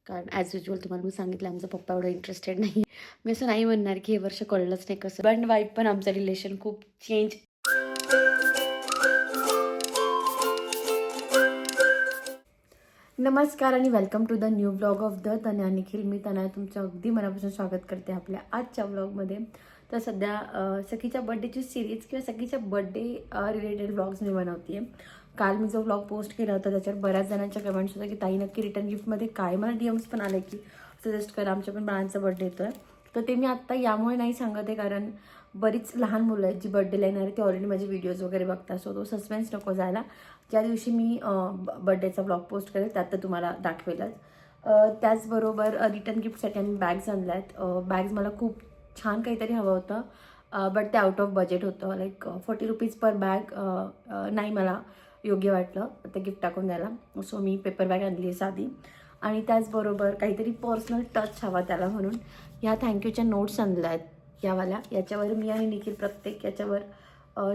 कारण as usual तुम्हाला मी सांगितलं आमचा पप्पा एवढं इंटरेस्टेड नाही. मी असं नाही म्हणणार की हे वर्ष कळलंच नाही कसं, पण वाईफ पण आमचं रिलेशन खूप चेंज. नमस्कार आणि welcome to the new blog of the Tanaya Nikhil. मी तनया तुमचं अगदी मनापासून स्वागत करते आपल्या आजच्या ब्लॉगमध्ये. तर सध्या सखीच्या बड्डेची सिरीज किंवा सखीच्या बड्डे रिलेटेड ब्लॉग्स मी बनवते. काल मी जो ब्लॉग पोस्ट केला होता त्याच्यावर बऱ्याच जणांच्या कमेंट्स होत्या की ताई नक्की रिटर्न गिफ्टमध्ये काय. मला DMs पण आले की सजेस्ट करा, आमच्या पण बाळांचा बड्डे येतो आहे. तर ते मी आत्ता यामुळे नाही सांगत आहे कारण बरीच लहान मुलं आहेत जी बड्डेला येणार आहे, ती ऑलरेडी माझे व्हिडिओज वगैरे बघतात. सो तो सस्पेन्स नको जायला. ज्या दिवशी मी बड्डेचा ब्लॉग पोस्ट करेल त्यात तर तुम्हाला दाखवेलच. त्याचबरोबर रिटर्न गिफ्टसाठी आम्ही बॅग्स आणल्या आहेत. बॅग्स मला खूप छान काहीतरी हवं होतं, बट ते आउट ऑफ बजेट होतं. लाईक 40 रुपीज पर बॅग नाही मला योग्य वाटलं ते गिफ्ट टाकून द्यायला. सो मी पेपर बॅग आणली आहे साधी. आणि त्याचबरोबर काहीतरी पर्सनल टच हवा त्याला म्हणून ह्या थँक्यूच्या नोट्स आणल्या आहेत यावाल्या. याच्यावर मी आणि निखिल प्रत्येक याच्यावर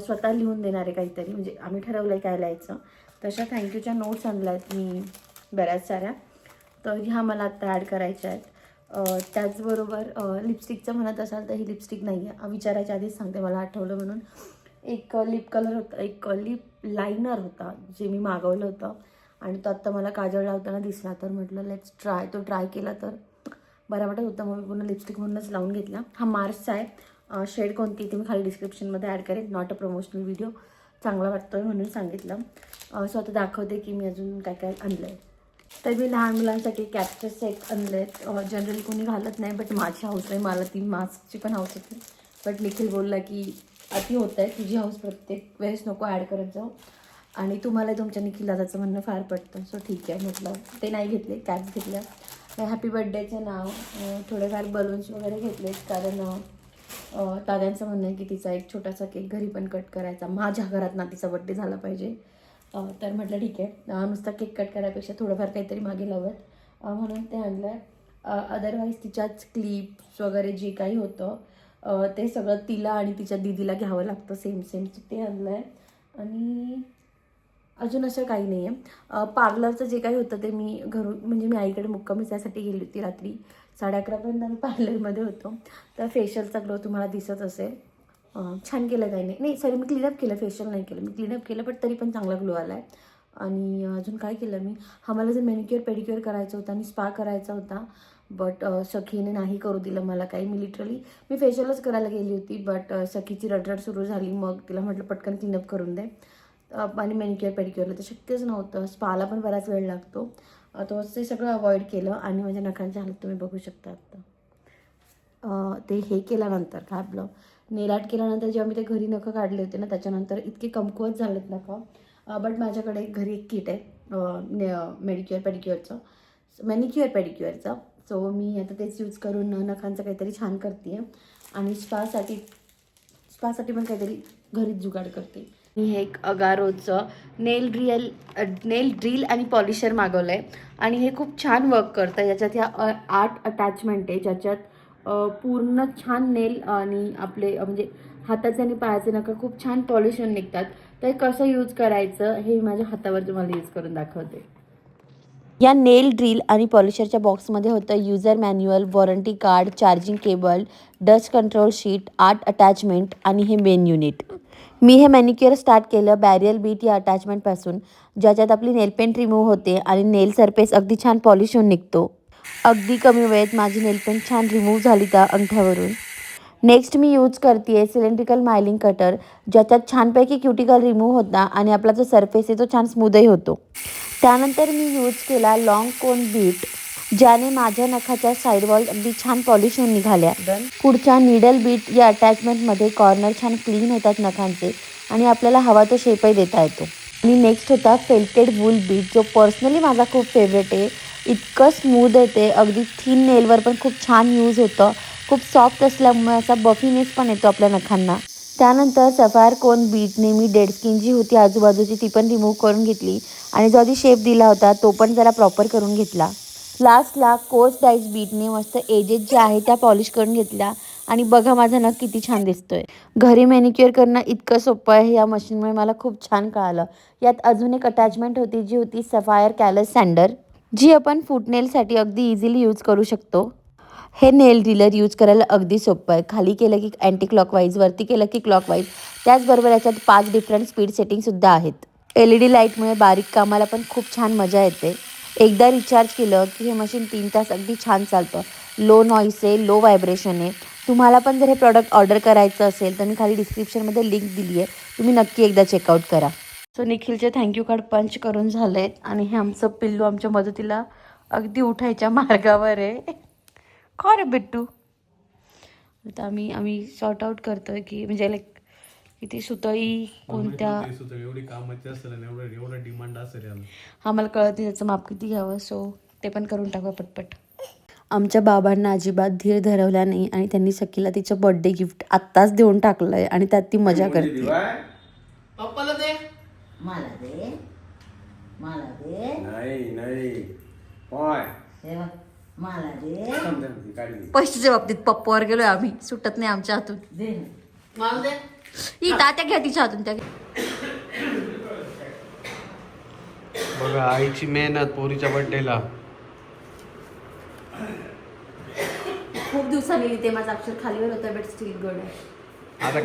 स्वतः लिहून देणार आहे काहीतरी, म्हणजे आम्ही ठरवलं आहे काय लिहायचं. तशा थँक्यूच्या नोट्स आणल्या आहेत मी बऱ्याच साऱ्या, तर ह्या मला आत्ता ॲड करायच्या आहेत. त्याचबरोबर लिपस्टिकचं म्हणत असाल तर ही लिपस्टिक नाही आहे, विचारायच्या आधीच सांगते, मला आठवलं म्हणून. एक लिप कलर होता, एक लिप लायनर होता जे मी मागवलं होतं आणि तो आत्ता मला काजळ लावताना दिसला, तर म्हटलं लेट्स ट्राय. तो ट्राय केला तर बरा वाटत होता, मग मी पूर्ण लिपस्टिक म्हणूनच लावून घेतला. हा मार्सचा आहे. शेड कोणती ते मी खाली डिस्क्रिप्शनमध्ये ॲड करेन. नॉट अ प्रमोशनल व्हिडिओ, चांगला वाटतो आहे म्हणून सांगितलं. सो आता दाखवते की मी अजून काय काय आणलं आहे. तर मी लहान मुलांसाठी कॅप्चर सेट आणले आहेत. जनरली कोणी घालत नाही, बट माझी हाऊस आहे, मला ती मास्कची पण हाऊस होती. बट निखिल बोलला की अति होत आहे, तुझी हाऊस प्रत्येक वेळेस नको ॲड करत जाऊ, आणि तुम्हाला तुमच्या निखिल दादाचं म्हणणं फार पडतं. सो ठीक आहे म्हटलं, ते नाही घेतले, कॅप्स घेतल्या. हॅपी बर्थडेचं नाव, थोडेफार बलून्स वगैरे घेतलेत कारण दादांचं म्हणणं आहे की तिचा एक छोटासा केक घरी पण कट करायचा, माझ्या घरात ना तिचा बड्डे झाला पाहिजे. तर म्हटलं ठीक आहे, नुसता केक कट करायपेक्षा थोडंफार काहीतरी मागे लावत म्हणून ते आणलं आहे. अदरवाईज तिच्याच क्लिप्स वगैरे जे काही होतं ते सगळं तिला आणि तिच्या दीदीला घ्यावं लागतं सेम ते आणलं आहे. आणि अजून असं काही नाही आहे. पार्लरचं जे काही होतं ते मी घरून, म्हणजे मी आईकडे मुक्कामी त्यासाठी गेली होती. रात्री 11:30पर्यंत आम्ही पार्लरमध्ये होतो. तर फेशियलचा ग्लो तुम्हाला दिसत असेल. छान केलं काही नाही सॉरी, मी क्लीनअप केलं, फेशियल नाही केलं, मी क्लीनअप केलं, बट तरी पण चांगला ग्लो आला आहे. आणि अजून काय केलं मी, मला जर मॅनिक्युअर पेडिक्युअर करायचं होतं आणि स्पा करायचा होता, बट सखीने नाही करू दिलं मला काही. मी फेशियलच करायला गेली होती, बट सखीची रडरड सुरू झाली. मग तिला म्हटलं पटकन क्लीनअप करून दे. आणि मॅनिक्युअर पेडिक्युअरला तर शक्यच नव्हतं, स्पाला पण बराच वेळ लागतो. तो ते सगळं अवॉइड केलं. आणि माझ्या नखांची हालत तुम्ही बघू शकता आता. ते हे केल्यानंतर काय आपलं नेल आर्ट केल्यानंतर जेव्हा मी ते घरी नखं काढले होते ना, त्याच्यानंतर इतके कमकुवत झालेत नखं. बट माझ्याकडे घरी एक किट आहे मॅनिक्युअर पेडिक्युअरचं. सो मी आता तेच यूज करून नखांचं काहीतरी छान करते आहे. आणि स्पासाठी पण काहीतरी घरीच जुगाड करते. मी हे एक अगारोचं नेल ड्रिल आणि पॉलिशर मागवलं आहे आणि हे खूप छान वर्क करतं. याच्यात ह्या 8 अटॅचमेंट आहे, ज्याच्यात पूर्ण छान नेल आणि आपले म्हणजे हाताचे आणि पायाचे नखं खूप छान पॉलिश होऊन निघतात. तर कसं यूज करायचं हे माझ्या हातावर तुम्हाला यूज करून दाखवते. या नेल ड्रिल आणि पॉलिशरच्या बॉक्समध्ये होतं user manual, warranty card, charging cable, dust control sheet, 8 attachment आणि हे मेन युनिट. मी हे मॅनिक्युअर स्टार्ट केलं बॅरियल बीट या अटॅचमेंटपासून, ज्याच्यात आपली नेल पेंट रिमूव्ह होते आणि नेल सरफेस अगदी छान पॉलिश होऊन निघतो. अगदी कमी वेळेत माझी नेल पेंट छान रिमूव्ह झाली त्या अंगठ्यावरून. नेक्स्ट मी यूज करते आहे सिलेंड्रिकल मायलिंग कटर, ज्याच्यात छानपैकी क्युटिकल रिमूव्ह होता आणि आपला जो सरफेस आहे तो छान स्मूथही होतो. त्यानंतर मी यूज केला लॉंग कोन बीट, ज्याने माझ्या नखाच्या साईड वॉल अगदी छान पॉलिश होऊन निघाल्या. पुढच्या निडल बीट या अटॅचमेंटमध्ये कॉर्नर छान क्लीन होतात नखांचे आणि आपल्याला हवा तो शेपही देता येतो. आणि नेक्स्ट होता फेल्टेड वूल बीट, जो पर्सनली माझा खूप फेवरेट आहे. इतकं स्मूथ आहे ते, अगदी थिन नेलवर पण खूप छान यूज होतं. खूप सॉफ्ट असल्यामुळे असा बफीनेस पण येतो आपल्या नखांना. त्यानंतर सफायर कोन बीटने मी डेड स्किन जी होती आजूबाजूची ती पण रिमूव्ह करून घेतली आणि जो आधी शेप दिला होता तो पण जरा प्रॉपर करून घेतला. लास्टला कोर्स डाईस बीटने मस्त एजेस ज्या आहेत त्या पॉलिश करून घेतल्या. आणि बघा माझा नख किती छान दिसतोय. घरी मॅनिक्युअर करणं इतकं सोपं आहे, या मशीनमुळे मला खूप छान कळालं. यात अजून एक अटॅचमेंट होती जी होती सफायर कॅलस सँडर. जी आपण फूट नेलसाठी अगदी इझिली यूज करू शकतो. हे नेल ड्रिलर यूज करायला अगदी सोपं आहे. खाली केलं की अँटी क्लॉकवाईज, वरती केलं की क्लॉकवाईज. त्याचबरोबर याच्यात 5 डिफरंट स्पीड सेटिंगसुद्धा आहेत. LED लाईटमुळे बारीक कामाला पण खूप छान मजा येते. एकदा रिचार्ज केलं की हे मशीन 3 तास अगदी छान चालतं. लो नॉईस आहे, लो व्हायब्रेशन आहे. तुम्हाला पण जर हे प्रॉडक्ट ऑर्डर करायचं असेल तर मी खाली डिस्क्रिप्शनमध्ये लिंक दिली आहे. तुम्ही नक्की एकदा चेकआउट करा. सो निखिलचे थँक्यू कार्ड पंच करून झालेत आणि हे आमचं पिल्लू आमच्या मदतीला अगदी उठायच्या मार्गावर आहे. का रे बिट्टू? आता आम्ही सॉर्ट आउट करतोय की म्हणजे लाईक किती सुतळी कोणत्या एवढी कामाची असेल आणि एवढा डिमांड असेल याला. हा मला कळत नाही त्याचं माप किती घ्यावं. सो ते पण करून टाकू पटपट. आमच्या बाबांना अजिबात धीर धरवला नाही आणि त्यांनी सखीला तिचं बर्थडे गिफ्ट आत्ताच देऊन टाकलंय आणि त्यात ती मजा करते. पप्पाला दे. मला दे, मला दे, नाही नाही होय हे बघ, मला दे, पैशाच्या बाबतीत पप्पावर गेलोय आम्ही, सुटत नाही आमच्या हातून. दे मला दे. ही तात्या घ्या तिच्या हातून त्या. बघा आईची मेहनत पोरीच्या बर्थडेला. खूप दिवसांनी ते माझा अक्षर खालीवर होता बट स्टील गुड आहे. आता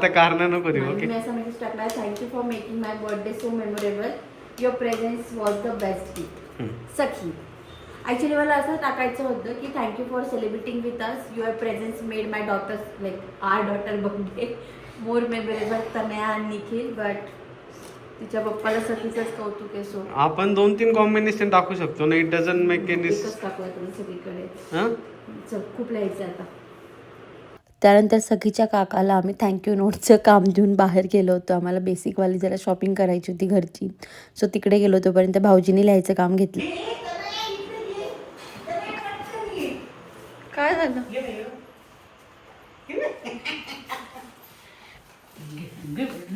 कारण नको देऊ. ओके मी असं मेसेज टाकलाय, thank you for making my birthday so memorable. Your presence was the best gift. सखी. ॲक्च्युली मला असं टाकायचं होतं की thank you for celebrating with us. Your presence made my daughters like our daughter birthday more memorable. Tanaya आणि Nikhil. But तिच्या पप्पाला सखीचंच कौतुक आहे. सो आपण 2-3 कॉम्बिनेशन टाकू शकतो ना. It doesn't make any. एकच टाकूया तुम्ही सगळीकडे. हां चल खूप लिहायचं आता. त्यानंतर सखीच्या काकाला आम्ही थँक्यू नोटचं काम देऊन बाहेर गेलो होतो. आम्हाला बेसिकवाली जरा शॉपिंग करायची होती घरची. सो तिकडे गेलो तोपर्यंत भाऊजीने लिहायचं काम घेतलं. काय झालं?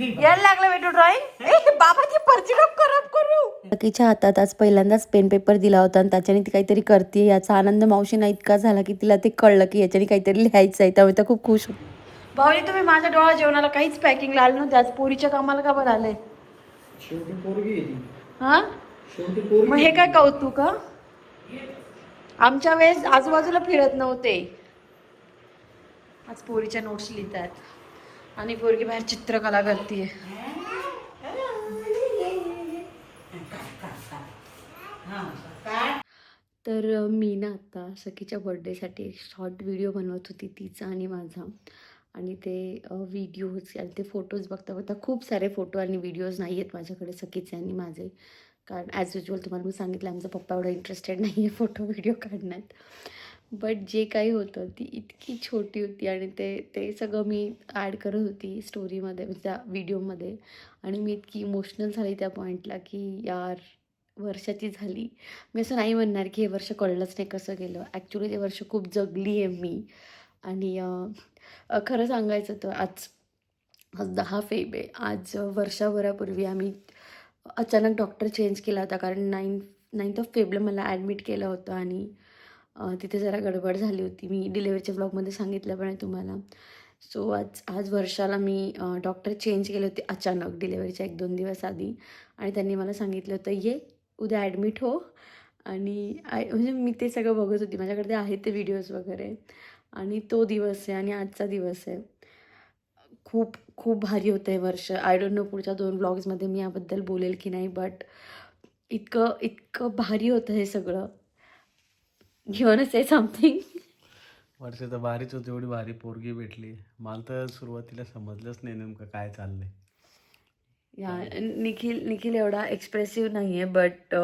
यायला लागलं बेटू ड्रॉइंग. बाबाची पर्ची खराब करू. सखीच्या हातात आज पहिल्यांदाच पेन पेपर दिला होता आणि त्याच्याने ती काहीतरी करते. याचा आनंद मावशींना इतका झाला की तिला ते कळलं की याच्याने काहीतरी लिहायचं आहे. त्यामुळे त्या खूप खुश होती. भाऊजी तुम्ही माझ्या डोळा जेवणाला काहीच पॅकिंग आलं नव्हतं. आज पोरीच्या कामाला का बरं आलंय? हा मग हे काय कौतुक? आमच्या वेळेस आजूबाजूला फिरत नव्हते. आज पोरीच्या नोट्स लिहितात आणि पोरगी बाहेर चित्रकला करते. तर मी ना आता सखीच्या बर्थडेसाठी एक शॉर्ट व्हिडिओ बनवत होती तिचा आणि माझा. आणि ते व्हिडिओज आणि ते फोटोज बघता बघता खूप सारे फोटो आणि व्हिडिओज नाही आहेत माझ्याकडे सखीचे आणि माझे. कारण ॲज युजल तुम्हाला मी सांगितलं आमचा पप्पा एवढा इंटरेस्टेड नाही आहे फोटो व्हिडिओ काढण्यात. बट जे काही होतं ती इतकी छोटी होती आणि ते ते सगळं मी ॲड करत होती स्टोरीमध्ये म्हणजे त्या व्हिडिओमध्ये. आणि मी इतकी इमोशनल झाली त्या पॉईंटला की यार वर्षाची झाली. मी असं नाही म्हणणार की हे वर्ष कळलंच नाही कसं गेलं. ॲक्च्युली ते वर्ष खूप जगली आहे मी. आणि खरं सांगायचं तर आज आज 10 फेब आहे. आज वर्षभरापूर्वी आम्ही अचानक डॉक्टर चेंज केला होता. कारण 9th ऑफ फेबला मला ॲडमिट केलं होतं आणि तिथे जरा गडबड झाली होती. मी डिलेवरीच्या ब्लॉगमध्ये सांगितलं पण आहे तुम्हाला. सो आज आज वर्षाला मी डॉक्टर चेंज केले होते अचानक डिलेवरीच्या 1-2 दिवस आधी. आणि त्यांनी मला सांगितलं होतं ये उद्या ॲडमिट हो. आणि म्हणजे मी ते सगळं बघत होती. माझ्याकडे ते आहेत ते व्हिडिओज वगैरे. आणि तो दिवस आहे आणि आजचा दिवस आहे. खूप खूप भारी होतं हे वर्ष. आय डोंट नो पुढच्या 2 व्लॉग्समध्ये मी याबद्दल बोलेल की नाही. बट इतकं इतकं भारी होतं हे सगळं. You want to say something? वर्ष तर भारीच होती. एवढी भारी पोरगी भेटली. मला तर सुरुवातीला समजलंच नाही नेमकं काय चाललंय. या निखिल एवढा एक्सप्रेसिव्ह नाही आहे. बट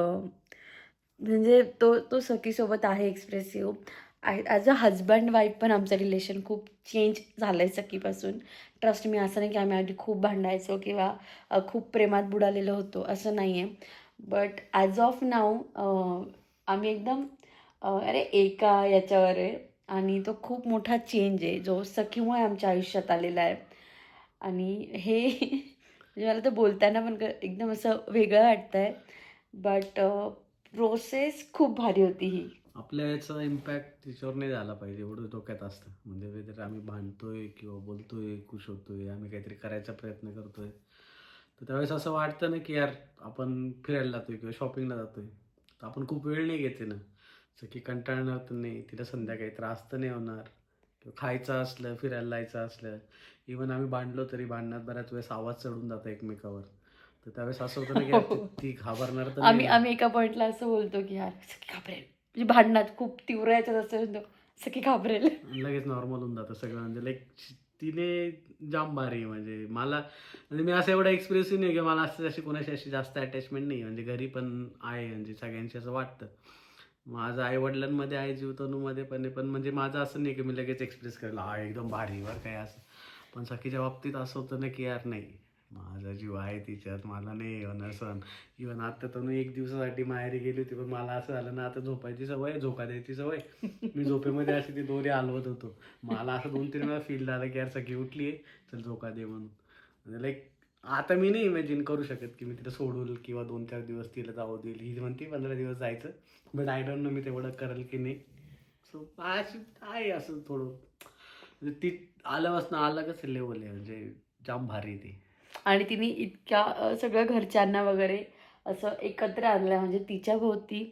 म्हणजे तो सखीसोबत आहे expressive. As a husband wife पण आमचं रिलेशन खूप चेंज झालं आहे सखीपासून. ट्रस्ट मी असं नाही की आम्ही आधी खूप भांडायचो किंवा खूप प्रेमात बुडालेलो होतो असं नाही आहे. बट ॲज ऑफ नाऊ आम्ही एकदम अरे एका याच्यावर आहे. आणि तो खूप मोठा चेंज आहे जो सखीमुळे आमच्या आयुष्यात आलेला आहे. आणि हे म्हणजे मला तर बोलताना पण एकदम असं वेगळं वाटतं आहे. बट प्रोसेस खूप भारी होती ही. आपल्या याचा इम्पॅक्ट तिच्यावर नाही झाला पाहिजे एवढं डोक्यात असतं. म्हणजे वेदर आम्ही भांडतोय किंवा बोलतोय, खुश होतोय, आम्ही काहीतरी करायचा प्रयत्न करतोय, तर त्यावेळेस असं वाटतं ना की यार आपण फिरायला जातोय किंवा शॉपिंगला जातोय. तर आपण खूप वेळ नाही घेते ना, सखी कंटाळणार तर नाही, तिला संध्याकाळी त्रास तर नाही होणार, किंवा खायचं असलं फिरायला जायचं असलं, इवन आम्ही भांडलो तरी भांडणात बऱ्याच वेळेस आवाज चढून जातो एकमेकावर, तर त्यावेळेस असं होतं ना की यार ती घाबरणार तर आम्ही नाही. आम्ही एका पॉइंटला असं बोलतो की यार सखी घाबरेल, म्हणजे भांडणात खूप तीव्र याच्यात असं सखी घाबरेल. लगेच नॉर्मल होऊन जातं सगळं, म्हणजे लाईक तिने जाम भारी म्हणजे मला, म्हणजे मी असं एवढा एक्सप्रेसिव्ह नाही की मला असं अशी कोणाशी अशी जास्त अटॅचमेंट नाही, म्हणजे घरी पण आहे, म्हणजे सगळ्यांशी असं वाटतं. माझं आईवडिलांमध्ये आहे, जीवतनूमध्ये पण आहे, पण म्हणजे माझं असं नाही की मी लगेच एक्सप्रेस करायला हा एकदम भारी बरं काय असं. पण सखीच्या बाबतीत असं होतं ना की यार नाही, माझा जीव आहे तिच्यात, मला नाही होणार सण. इव्हन आता तनू 1 दिवसासाठी माहेरी गेली होती, पण मला असं झालं ना, आता झोपायची सवय, झोका द्यायची सवय, मी झोपेमध्ये अशी ती दोरी हलवत होतो. मला असं 2-3 वेळा फील झालं की यार सखी उठली आहे, चल झोका दे म्हणून. म्हणजे लाईक आता मी नाही इमॅजिन करू शकत की मी तिला सोडून किंवा 2-4 दिवस तिला जाऊ देईल. ही म्हणते 15 दिवस जायचं, बट आय डोंट नो मी तेवढं करेल की नाही. सो अशी आहे असं थोडं, म्हणजे ती आल्यापासून अलगच लेवल आहे, म्हणजे जाम भारी आहे ती. आणि तिने इतक्या सगळ्या घरच्यांना वगैरे असं एकत्र आणलं, म्हणजे तिच्या भोवती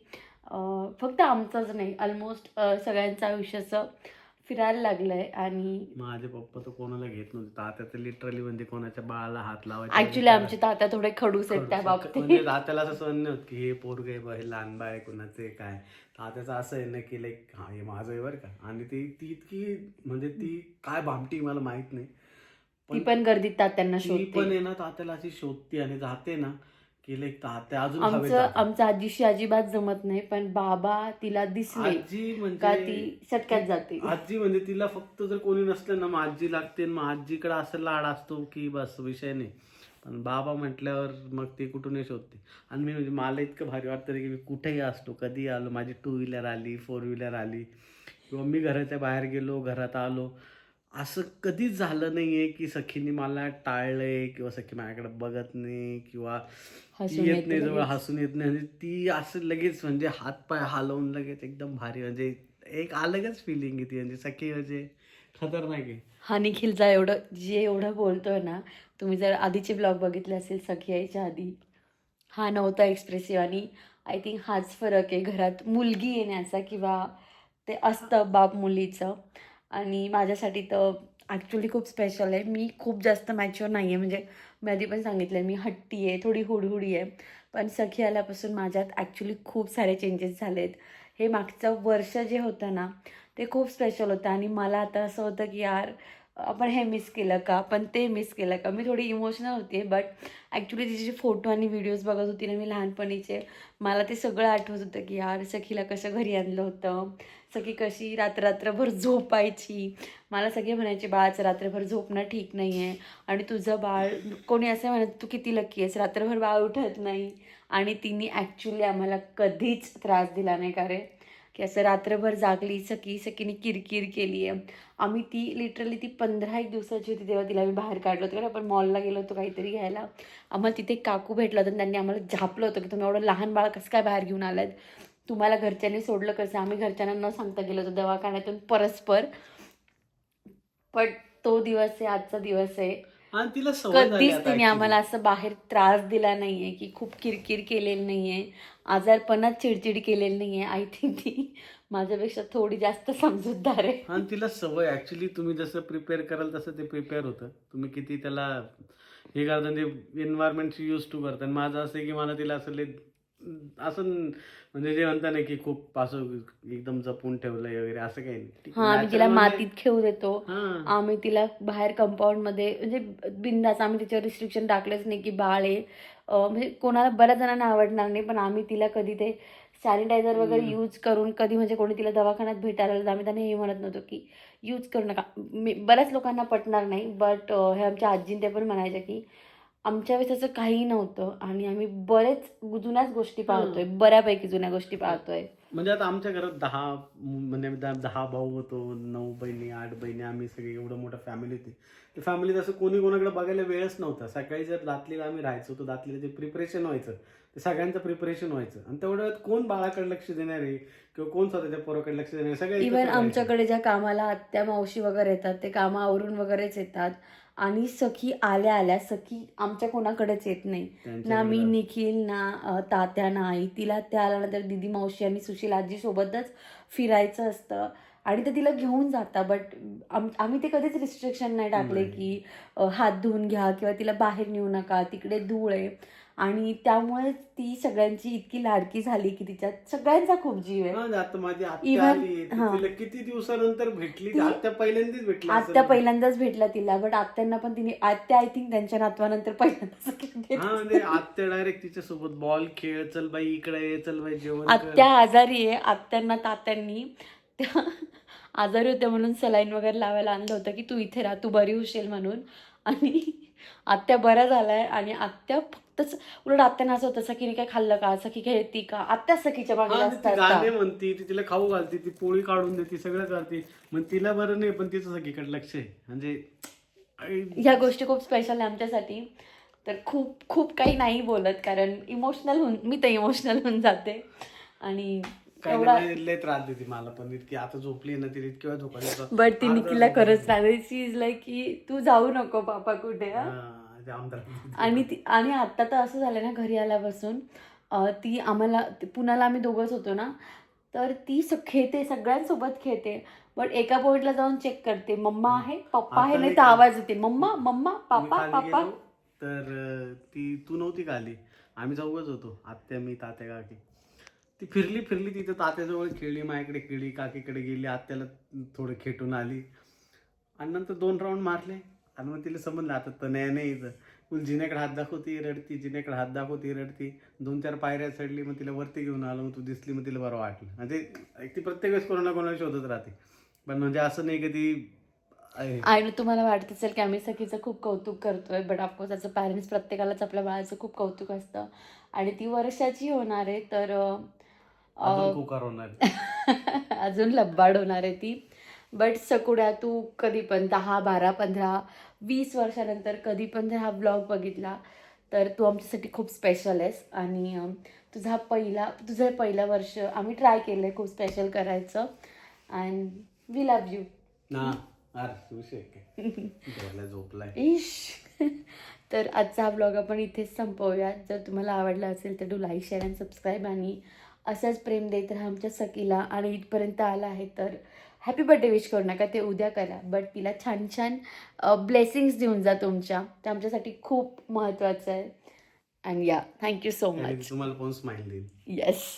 फक्त आमचंच नाही, ऑलमोस्ट सगळ्यांचं आयुष्याचं फिरायला लागलंय. आणि माझे पप्पा तर कोणाला घेत नव्हते, तात्या तर लिटरली म्हणजे कोणाच्या बाळाला हात लावायचे ऍक्च्युली आमचे तात्या थोडे खडूस आहेत त्या म्हणजे बाबतीत. तात्याला असं सहन नाही होत की हे पोरग आहे बा, हे लहान बाळ आहे कोणाचं आहे काय. तात्याचं असं आहे ना की लाईक हा हे माझं आहे बरं का, आणि ती ती इतकी म्हणजे ती काय भामटी मला माहित नाही, ती पण गर्दीत तात्यांना ती पण शोधते. आहे ना तात्याला अशी शोधते आणि जाते ना की लाईक तात्या अजून हवेत आमचं जातात. आमचं आजीशी अजिबात जमत नाही, पण बाबा तिला दिसले आजी का म्हणजे ती सटक्यात जाते. आजी म्हणजे तिला फक्त जर कोणी नसलं ना, मग आजी लागते आणि मग आजीकडे असं लाड असतो की बस विषय नाही. पण बाबा म्हटल्यावर मग ती कुठूनही शोधते. आणि मी म्हणजे मला इतकं भारी वाटतं की मी कुठेही असतो, कधी आलो, माझी 2 व्हीलर आली, 4 व्हीलर आली, किंवा मी घराच्या बाहेर गेलो, घरात आलो, असं कधीच झालं नाही आहे की सखीने मला टाळलंय किंवा सखी माझ्याकडे बघत नाही किंवा हसून ती येत येते नाही जवळ, लगेच. हसून येत नाही, म्हणजे ती असं लगेच म्हणजे हातपाय हलवून लगेच एकदम भारी, म्हणजे एक अलगच फिलिंग येते, म्हणजे सखी म्हणजे खतरनाक आहे. हा निखिलचा एवढं बोलतोय ना, तुम्ही जर आधीचे ब्लॉग बघितले असेल सखी यायच्या आधी, हा नव्हता एक्सप्रेसिव्ह. आणि आय थिंक हाच फरक आहे घरात मुलगी येण्याचा, किंवा ते असतं बाप मुलीचं. आणि माझ्यासाठी तर ॲक्च्युली खूप स्पेशल आहे. मी खूप जास्त मॅच्युअर नाही आहे, म्हणजे मी आधी पण सांगितलं आहे, मी हट्टी आहे, थोडी हुडहुडी आहे. पण सखी आल्यापासून माझ्यात ॲक्च्युली खूप सारे चेंजेस झाले आहेत. हे मागचं वर्ष जे होतं ना, ते खूप स्पेशल होतं. आणि मला आता असं होतं की यार आपण हे मिस केलं का, आपण ते मिस केलं का. मी थोडी इमोशनल होते, बट ॲक्च्युली तिचे जे फोटो आणि व्हिडिओज बघत होती ना मी लहानपणीचे, मला ते सगळं आठवत होतं की यार सखीला कसं घरी आणलं होतं, सखी कशी रात्रभर झोपायची. मला सगळे म्हणायचे बाळाचं रात्रभर झोपणं ठीक नाही आहे, आणि तुझं बाळ, कोणी असं म्हणत तू किती लकी आहेस, रात्रभर बाळ उठत नाही. आणि तिने ॲक्च्युली आम्हाला कधीच त्रास दिला नाही का रे, की असं रात्रभर जागली सखीने किरकिर केली आहे. आम्ही लिटरली ती 15 दिवसाची होती तेव्हा तिला मी बाहेर काढलं होतं, कारण आपण मॉलला गेलो होतो काहीतरी घ्यायला. आम्हाला तिथे काकू भेटला होता आणि त्यांनी आम्हाला झापलं होतं की तुम्ही एवढं लहान बाळ कसं काय बाहेर घेऊन आलात, तुम्हाला घरच्यांनी सोडलं कसं. आम्ही घरच्यांना न सांगता गेलो होतो दवाखान्यातून परस्पर. पण तो दिवस आहे, आजचा दिवस आहे. आणि तिला सवय झाली कधीच आता तिने actually. आम्हाला असं बाहेर त्रास दिला नाहीये, की खूप किरकिर केलेली नाहीये, आजारपणात चिडचिड केलेली नाहीये. आय थिंक ती माझ्यापेक्षा थोडी जास्त समजूतदार आहे. आणि तिला सवय ऍक्च्युली, तुम्ही जसं प्रिपेअर कराल तसं ते प्रिपेअर होतं. तुम्ही किती त्याला हे करता ते एन्व्हायरमेंटशी यूज टू करता. आणि माझं असं आहे की मला तिला असं असं म्हणजे जे म्हणता ना की खूप असं एकदम जपून ठेवलंय वगैरे असं काही नाही. हा, आम्ही तिला Natural म्हणजे- मातीत खेळू देतो. हां. आम्ही तिला बाहेर कंपाऊंडमध्ये म्हणजे बिंदास, आम्ही तिच्यावर रिस्ट्रिक्शन टाकलेच नाही की बाळ आहे. म्हणजे कोणाला बऱ्याच जणांना आवडणार नाही, पण आम्ही तिला कधी ते सॅनिटायझर वगैरे यूज करून, कधी म्हणजे कोणी तिला दवाखान्यात भेटायला आलं तर आम्ही त्यांना हे म्हणत नव्हतो की यूज करू नका. बऱ्याच लोकांना पटणार नाही, बट हे आमच्या आजीन ते पण म्हणायचे की आमच्या वेळेस असं काही नव्हतं. आणि आम्ही बरेच जुन्याच गोष्टी पाहतोय, बऱ्यापैकी जुन्या गोष्टी पाहतोय. म्हणजे आता आमच्या घरात 10 भाऊ होतो, 9 बहिणी, 8 बहिणी, आम्ही सगळे एवढं मोठं फॅमिली होती. त्या फॅमिलीत असं कोणी कोणाकडे बघायला वेळच नव्हता. सकाळी जर दातलीला आम्ही राहायचो तर दातलीला ते प्रिपरेशन व्हायचं, ते सगळ्यांचं प्रिपरेशन व्हायचं, आणि तेवढ्या वेळात कोण बाळाकडे लक्ष देणार आहे किंवा कोण स्वतःच्या पोराकडे लक्ष देणार आहे, सगळे एकत्र इवन राहायचे. आमच्याकडे ज्या कामाला आत्या मावशी वगैरे येतात, ते कामावरून वगैरेच येतात. आणि सखी आल्या सखी आमच्या कोणाकडेच येत नाही, ना मी, निखिल, ना तात्या, ना आई. तिला त्या आल्यानंतर दिदी, मावशी आणि सुशील आजी सोबतच फिरायचं असतं आणि ते तिला घेऊन जाता. बट आम्ही ते कधीच रिस्ट्रिक्शन नाही टाकले की हात धुवून घ्या किंवा तिला बाहेर नेऊ नका, तिकडे धूळ आहे. आणि त्यामुळे ती सगळ्यांची इतकी लाडकी झाली की तिच्यात सगळ्यांचा खूप जीव आहे. आता माझी आत्या आली, तिला किती दिवसानंतर भेटली. आत्या पहिल्यांदाच भेटली. आत्या पहिल्यांदाच भेटला तिला, बट आत्यांना पण तिने, आत्या आय थिंक त्यांच्या नातवानंतर पहिल्यांदाच म्हणजे आत्या डायरेक्ट तिच्या सोबत बॉल खेळ, चल बाई इकडे ये, चल बाई जेवण. आत्या आजारी आहे. आत्यांना तात्यांनी त्या आजारी होत्या म्हणून सलाईन वगैरे लावायला आणलं होतं की तू इथे राहा, तू बरी होशील म्हणून. आणि आत्या बऱ्या झालाय. आणि आत्या फक्तच, उलट आत्यानं असं होतं सखीने काय खाल्लं का, सखी खेळती का, आत्या सखीच्या मागे जास्त गाणे म्हणती, ती तिला खाऊ घालती, ती पोळी काढून देते, सगळं करते. मग तिला बरं नाही पण तिचं सगळीकडे लक्ष आहे. म्हणजे ह्या गोष्टी खूप स्पेशल आहे आमच्यासाठी. तर खूप खूप काही नाही बोलत, कारण इमोशनल होऊन, मी तर इमोशनल होऊन जाते. आणि लय त्रास देते मला पण इतकी. आता झोपली ना तिला इतकी वेळ झोपायला, बट ती निखिलला खरंच राहायची इज लाईक की तू जाऊ नको पापा कुठे. आणि आता तर असं झालं ना, घरी आल्यापासून ती आम्हाला, पुण्याला आम्ही दोघंच होतो ना, तर ती खेळते, सगळ्यांसोबत खेळते. बट एका पॉइंटला जाऊन चेक करते, मम्मा आहे, पप्पा आहे, नाही तर आवाज येते मम्मा मम्मा पापा पापा. तर ती, तू नव्हती का आली, आम्ही चौघच होतो, आत्या, मी, तात्या, काकी. ती फिरली तिथं तात्याजवळ खेळली, माझ्याकडे खेळली, काकीकडे गेली, आत्याला थोडं खेटून आली. आणि नंतर 2 राऊंड मारले. आणि मग तिला समजलं आता तनया नाही इथं. मग जिन्याकडे हात दाखवती रडती, जिन्याकडे हात दाखवती रडती. 2-4 पायऱ्या चढली, मग तिला वरती घेऊन आलो. मग तू दिसली, मग तिला बरं वाटलं. म्हणजे ती प्रत्येक वेळेस कोणाला शोधत राहते. पण म्हणजे असं नाही की ती आणि तुम्हाला वाटत असेल की आम्ही सखीचं खूप कौतुक करतोय, बट ऑफकोर्स त्याचं पॅरेंट्स, प्रत्येकालाच आपल्या बाळाचं खूप कौतुक असतं. आणि ती वर्षाची होणार आहे, तर अजून लब्बाड होणार आहे ती. बट सकुड्या, तू कधी पण 10, 12, 15, 20 वर्षानंतर कधी पण जर हा ब्लॉग बघितला तर तू आमच्यासाठी खूप स्पेशल आहेस. आणि तुझं पहिलं वर्ष आम्ही ट्राय केलं आहे खूप स्पेशल करायचं. And we love you. इश. तर आजचा हा ब्लॉग आपण इथेच संपवूया. जर तुम्हाला आवडला असेल तर do like, share and subscribe. आणि असंच प्रेम देत राहा आमच्या सखीला. आणि इथपर्यंत आला आहे तर हॅपी बर्थडे विश करू नका, ते उद्या करा. बट तिला छान छान ब्लेसिंग्स देऊन जा तुमच्या, ते आमच्यासाठी खूप महत्त्वाचं आहे. अँड या, थँक्यू सो मच. तुम्हाला पण स्माइल देईल. येस.